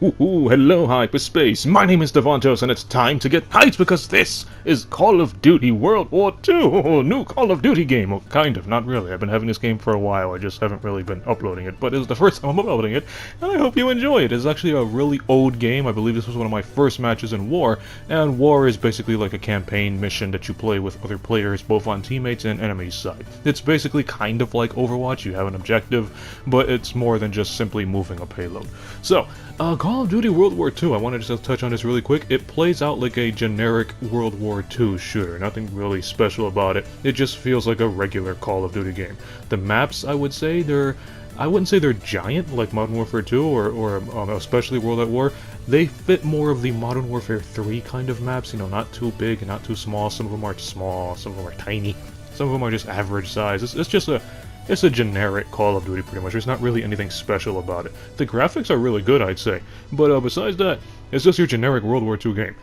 Ooh, hello hyperspace, my name is Davontos and it's time to get hyped because this is Call of Duty World War II, new Call of Duty game. Well, kind of, not really. I've been having this game for a while, I just haven't really been uploading it, but it's the first time I'm uploading it, and I hope you enjoy it. It's actually a really old game. I believe this was one of my first matches in War, and War is basically like a campaign mission that you play with other players, both on teammates and enemies' side. It's basically kind of like Overwatch. You have an objective, but it's more than just simply moving a payload. So, Call of Duty World War II, I wanted to just touch on this really quick. It plays out like a generic World War II shooter, nothing really special about it. It just feels like a regular Call of Duty game. The maps, I would say, I wouldn't say they're giant like Modern Warfare 2 or especially World at War. They fit more of the Modern Warfare 3 kind of maps, you know, not too big and not too small. Some of them are small, some of them are tiny, some of them are just average size. It's a generic Call of Duty, pretty much. There's not really anything special about it. The graphics are really good, I'd say, but besides that, it's just your generic World War II game.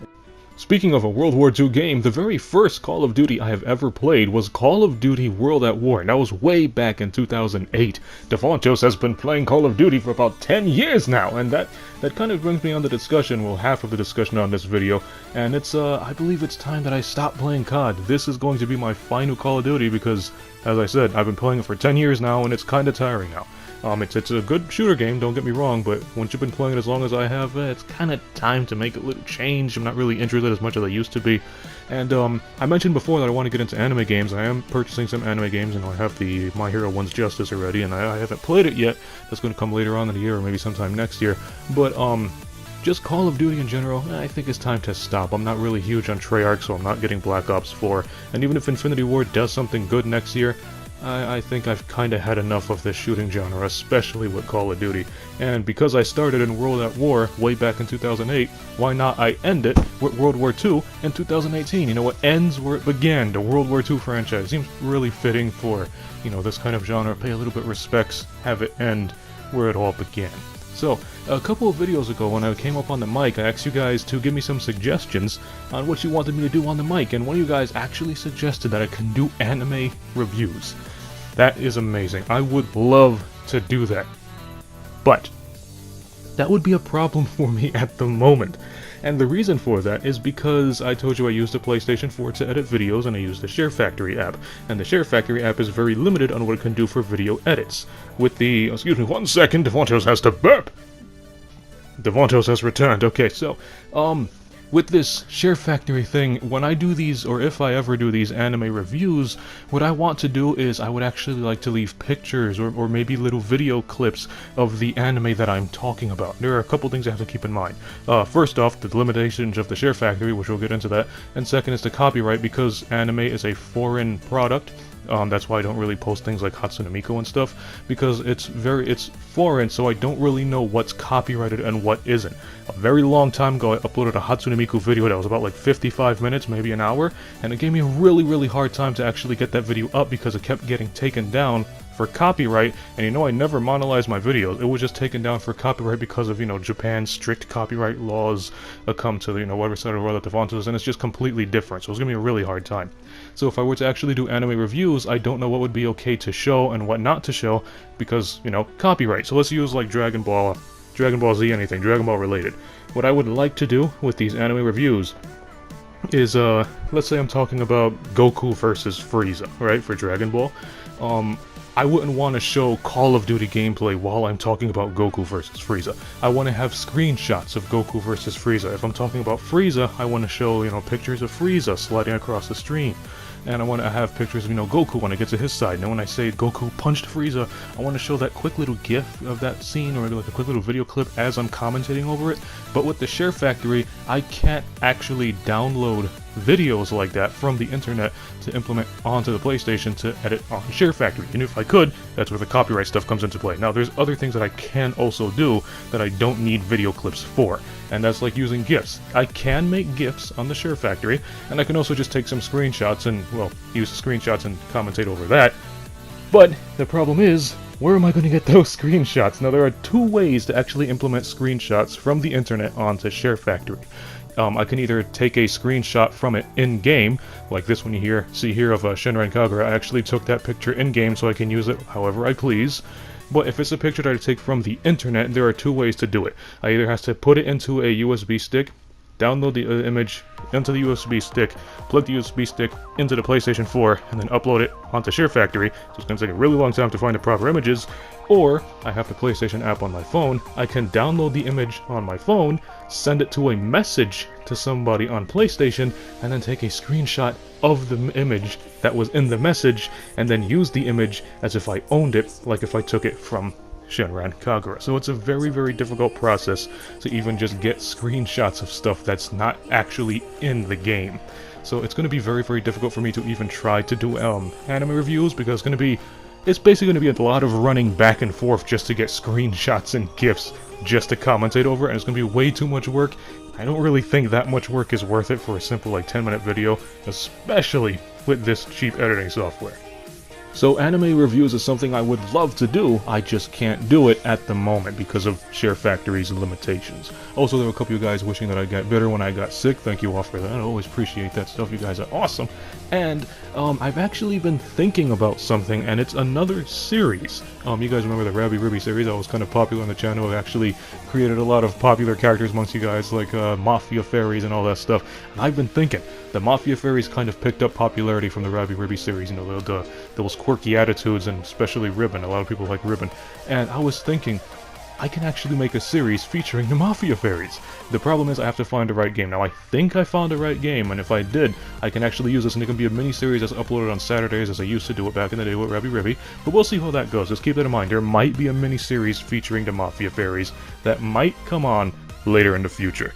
Speaking of a World War II game, the very first Call of Duty I have ever played was Call of Duty World at War, and that was way back in 2008. Davontos has been playing Call of Duty for about 10 years now, and that kind of brings me on the discussion, well, half of the discussion on this video, and it's, I believe it's time that I stop playing COD. This is going to be my final Call of Duty because, as I said, I've been playing it for 10 years now, and it's kind of tiring now. It's a good shooter game, don't get me wrong, but once you've been playing it as long as I have, it's kind of time to make a little change. I'm not really interested as much as I used to be. And I mentioned before that I want to get into anime games. I am purchasing some anime games, and I have the My Hero One's Justice already, and I haven't played it yet. That's going to come later on in the year, or maybe sometime next year. But just Call of Duty in general, I think it's time to stop. I'm not really huge on Treyarch, so I'm not getting Black Ops 4. And even if Infinity Ward does something good next year, I think I've kind of had enough of this shooting genre, especially with Call of Duty. And because I started in World at War way back in 2008, why not I end it with World War II in 2018? You know, it ends where it began, the World War II franchise. Seems really fitting for, you know, this kind of genre. Pay a little bit of respects, have it end where it all began. So, a couple of videos ago when I came up on the mic, I asked you guys to give me some suggestions on what you wanted me to do on the mic, and one of you guys actually suggested that I can do anime reviews. That is amazing. I would love to do that. But that would be a problem for me at the moment. And the reason for that is because I told you I used the PlayStation 4 to edit videos, and I used the SHAREfactory app. And the SHAREfactory app is very limited on what it can do for video edits. With the... excuse me, 1 second, Davontos has to burp! Davontos has returned. Okay, so, with this SHAREfactory thing, when I do these, or if I ever do these anime reviews, what I want to do is I would actually like to leave pictures or maybe little video clips of the anime that I'm talking about. There are a couple things I have to keep in mind. First off, the limitations of the SHAREfactory, which we'll get into that, and second is the copyright, because anime is a foreign product. That's why I don't really post things like Hatsune Miku and stuff, because it's foreign, so I don't really know what's copyrighted and what isn't. A very long time ago, I uploaded a Hatsune Miku video that was about like 55 minutes, maybe an hour, and it gave me a really hard time to actually get that video up because it kept getting taken down for copyright, and you know I never monetized my videos. It was just taken down for copyright because of, you know, Japan's strict copyright laws come to, you know, whatever side of the world that Davontos is, and it's just completely different, so it's gonna be a really hard time. So if I were to actually do anime reviews, I don't know what would be okay to show and what not to show because, you know, copyright. So let's use like Dragon Ball Z, anything, Dragon Ball related. What I would like to do with these anime reviews is, let's say I'm talking about Goku versus Frieza, right, for Dragon Ball. I wouldn't want to show Call of Duty gameplay while I'm talking about Goku versus Frieza. I want to have screenshots of Goku versus Frieza. If I'm talking about Frieza, I want to show, you know, pictures of Frieza sliding across the screen. And I want to have pictures of, you know, Goku when I get to his side. And when I say Goku punched Frieza, I want to show that quick little gif of that scene, or like a quick little video clip as I'm commentating over it. But with the SHAREfactory, I can't actually download videos like that from the internet to implement onto the PlayStation to edit on SHAREfactory. And if I could, that's where the copyright stuff comes into play. Now, there's other things that I can also do that I don't need video clips for, and that's like using GIFs. I can make GIFs on the SHAREfactory, and I can also just take some screenshots and, well, use the screenshots and commentate over that. But the problem is, where am I going to get those screenshots? Now, there are two ways to actually implement screenshots from the internet onto SHAREfactory. I can either take a screenshot from it in-game, like this one you see here of Shinra and Kagura. I actually took that picture in-game so I can use it however I please. but if it's a picture that I take from the internet, there are two ways to do it. I either have to put it into a USB stick, download the image into the USB stick, plug the USB stick into the PlayStation 4, and then upload it onto SHAREfactory, so it's going to take a really long time to find the proper images. Or, I have the PlayStation app on my phone, I can download the image on my phone, send it to a message to somebody on PlayStation, and then take a screenshot of the image that was in the message, and then use the image as if I owned it, like if I took it from Shinran Kagura. So it's a very, very difficult process to even just get screenshots of stuff that's not actually in the game. So it's going to be very, very difficult for me to even try to do anime reviews, because it's basically going to be a lot of running back and forth just to get screenshots and GIFs just to commentate over it, and it's going to be way too much work. I don't really think that much work is worth it for a simple like 10-minute video, especially with this cheap editing software. So anime reviews is something I would love to do, I just can't do it at the moment because of SHAREfactory's limitations. Also, there were a couple of you guys wishing that I got better when I got sick. Thank you all for that. I always appreciate that stuff. You guys are awesome. And I've actually been thinking about something, and it's another series. You guys remember the Rabby Ribby series that was kind of popular on the channel? It actually created a lot of popular characters amongst you guys, like Mafia Fairies and all that stuff. And I've been thinking, the Mafia Fairies kind of picked up popularity from the Rabby Ribby series, you know, those quirky attitudes, and especially Ribbon. A lot of people like Ribbon. And I was thinking, I can actually make a series featuring the Mafia Fairies. The problem is I have to find the right game. Now, I think I found the right game, and if I did, I can actually use this, and it can be a mini-series that's uploaded on Saturdays, as I used to do it back in the day with Rabby Ribby. But we'll see how that goes. Just keep that in mind. There might be a mini-series featuring the Mafia Fairies that might come on later in the future.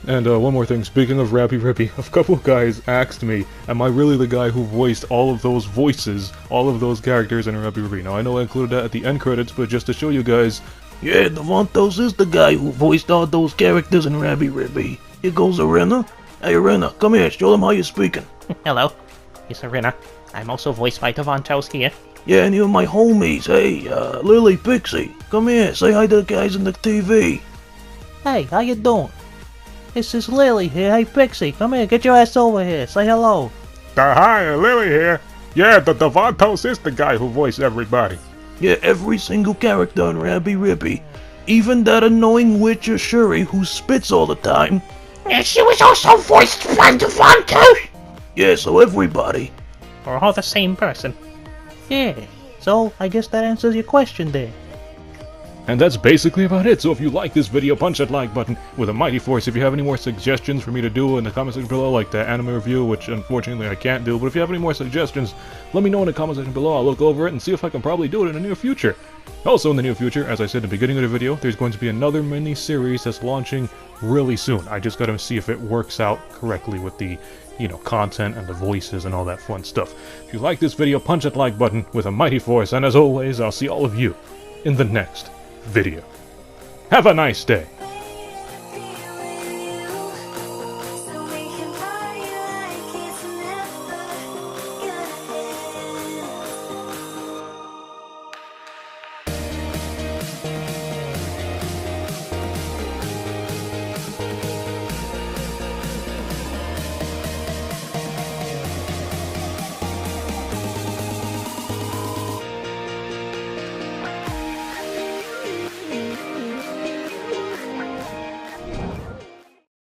And one more thing, speaking of Rabby Ribby, a couple of guys asked me, am I really the guy who voiced all of those voices, all of those characters in Rabby Ribby? Now, I know I included that at the end credits, but just to show you guys, yeah, Davontos is the guy who voiced all those characters in Rabby Ribby. Here goes Arena. Hey Arena, come here, show them how you're speaking. Hello, it's Arena. I'm also voiced by Davontos here. Yeah, and you're my homies. Hey, Lily, Pixie, come here, say hi to the guys in the TV. Hey, how you doing? This is Lily here. Hey Pixie, come here, get your ass over here, say hello. Hi, Lily here. Yeah, the Davontos is the guy who voiced everybody. Yeah, every single character in Rabby Ribby. Even that annoying witch Shuri who spits all the time. Yeah, she was also voiced by Davontos. Yeah, so everybody. We're all the same person. Yeah, so I guess that answers your question there. And that's basically about it. So if you like this video, punch that like button with a mighty force. If you have any more suggestions for me to do in the comment section below, like the anime review, which unfortunately I can't do, but if you have any more suggestions, let me know in the comment section below. I'll look over it and see if I can probably do it in the near future. Also in the near future, as I said in the beginning of the video, there's going to be another mini-series that's launching really soon. I just gotta see if it works out correctly with the, you know, content and the voices and all that fun stuff. If you like this video, punch that like button with a mighty force, and as always, I'll see all of you in the next video. Have a nice day.